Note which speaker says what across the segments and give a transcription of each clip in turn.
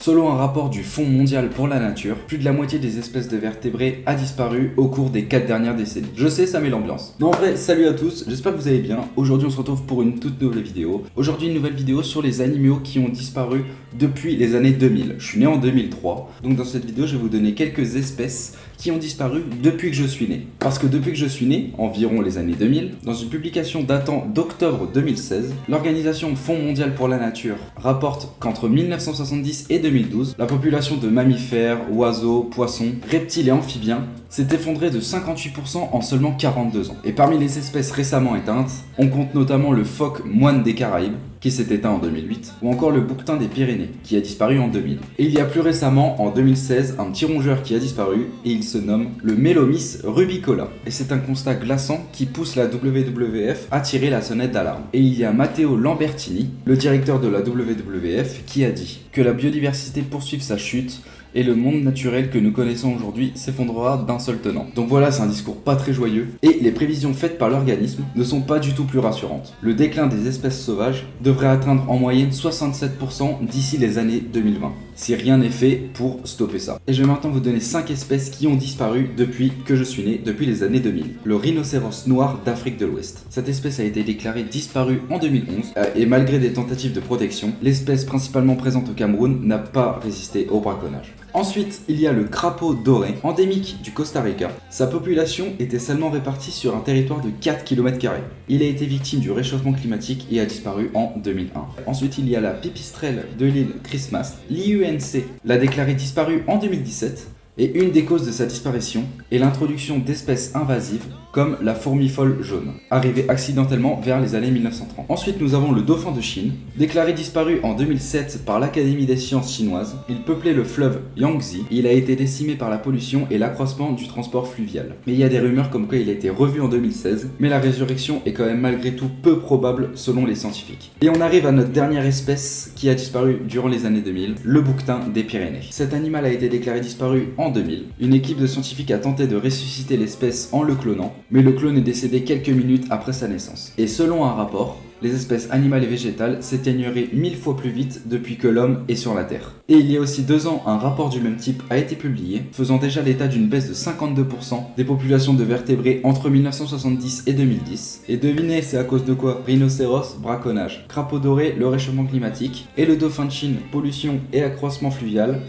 Speaker 1: Selon un rapport du Fonds mondial pour la nature, plus de la moitié des espèces de vertébrés a disparu au cours des 4 dernières décennies. Je sais, ça met l'ambiance. Mais en vrai, salut à tous, j'espère que vous allez bien. Aujourd'hui, on se retrouve pour une toute nouvelle vidéo. Aujourd'hui, une nouvelle vidéo sur les animaux qui ont disparu depuis les années 2000. Je suis né en 2003, donc dans cette vidéo, je vais vous donner quelques espèces qui ont disparu depuis que je suis né. Parce que depuis que je suis né, environ les années 2000, dans une publication datant d'octobre 2016, l'organisation Fonds mondial pour la nature rapporte qu'entre 1970 et 2012, la population de mammifères, oiseaux, poissons, reptiles et amphibiens s'est effondrée de 58% en seulement 42 ans. Et parmi les espèces récemment éteintes, on compte notamment le phoque moine des Caraïbes, qui s'est éteint en 2008, ou encore le bouquetin des Pyrénées, qui a disparu en 2000. Et il y a plus récemment, en 2016, un petit rongeur qui a disparu, et il se nomme le Mélomys rubicola. Et c'est un constat glaçant qui pousse la WWF à tirer la sonnette d'alarme. Et il y a Matteo Lambertini, le directeur de la WWF, qui a dit que la biodiversité poursuive sa chute, et le monde naturel que nous connaissons aujourd'hui s'effondrera d'un seul tenant. Donc voilà, c'est un discours pas très joyeux, et les prévisions faites par l'organisme ne sont pas du tout plus rassurantes. Le déclin des espèces sauvages devrait atteindre en moyenne 67% d'ici les années 2020, si rien n'est fait pour stopper ça. Et je vais maintenant vous donner 5 espèces qui ont disparu depuis que je suis né, depuis les années 2000. Le rhinocéros noir d'Afrique de l'Ouest. Cette espèce a été déclarée disparue en 2011, et malgré des tentatives de protection, l'espèce principalement présente au Cameroun n'a pas résisté au braconnage. Ensuite, il y a le crapaud doré, endémique du Costa Rica. Sa population était seulement répartie sur un territoire de 4 km². Il a été victime du réchauffement climatique et a disparu en 2001. Ensuite, il y a la pipistrelle de l'île Christmas. L'IUNC l'a déclarée disparue en 2017. Et une des causes de sa disparition est l'introduction d'espèces invasives comme la fourmi folle jaune, arrivée accidentellement vers les années 1930. Ensuite, nous avons le dauphin de Chine, déclaré disparu en 2007 par l'Académie des sciences chinoise. Il peuplait le fleuve Yangtze et il a été décimé par la pollution et l'accroissement du transport fluvial. Mais il y a des rumeurs comme quoi il a été revu en 2016, mais la résurrection est quand même malgré tout peu probable selon les scientifiques. Et on arrive à notre dernière espèce qui a disparu durant les années 2000, le bouquetin des Pyrénées. Cet animal a été déclaré disparu en 2000. Une équipe de scientifiques a tenté de ressusciter l'espèce en le clonant, mais le clone est décédé quelques minutes après sa naissance. Et selon un rapport, les espèces animales et végétales s'éteigneraient 1000 fois plus vite depuis que l'homme est sur la Terre. Et il y a aussi 2 ans, un rapport du même type a été publié, faisant déjà l'état d'une baisse de 52% des populations de vertébrés entre 1970 et 2010. Et devinez, c'est à cause de quoi? Rhinocéros, braconnage. Crapaud doré, le réchauffement climatique. Et le dauphin de Chine, pollution et accroissement fluvial.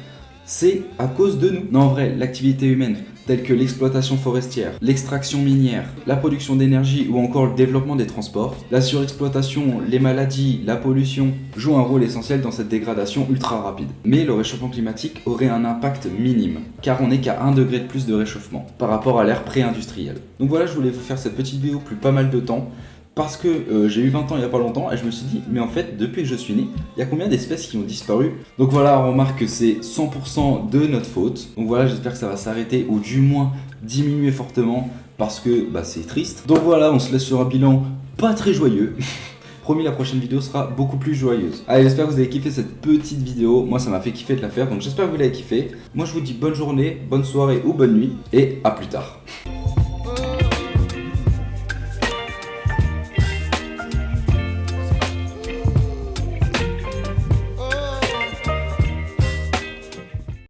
Speaker 1: C'est à cause de nous. Non, en vrai, l'activité humaine, telle que l'exploitation forestière, l'extraction minière, la production d'énergie ou encore le développement des transports, la surexploitation, les maladies, la pollution jouent un rôle essentiel dans cette dégradation ultra rapide. Mais le réchauffement climatique aurait un impact minime, car on n'est qu'à 1 degré de plus de réchauffement par rapport à l'ère pré-industrielle. Donc voilà, je voulais vous faire cette petite vidéo plus pas mal de temps. Parce que j'ai eu 20 ans il n'y a pas longtemps et je me suis dit, mais en fait, depuis que je suis né, il y a combien d'espèces qui ont disparu? Donc voilà, on remarque que c'est 100% de notre faute. Donc voilà, j'espère que ça va s'arrêter ou du moins diminuer fortement parce que c'est triste. Donc voilà, on se laisse sur un bilan pas très joyeux. Promis, la prochaine vidéo sera beaucoup plus joyeuse. Allez, j'espère que vous avez kiffé cette petite vidéo. Moi, ça m'a fait kiffer de la faire, donc j'espère que vous l'avez kiffé. Moi, je vous dis bonne journée, bonne soirée ou bonne nuit et à plus tard.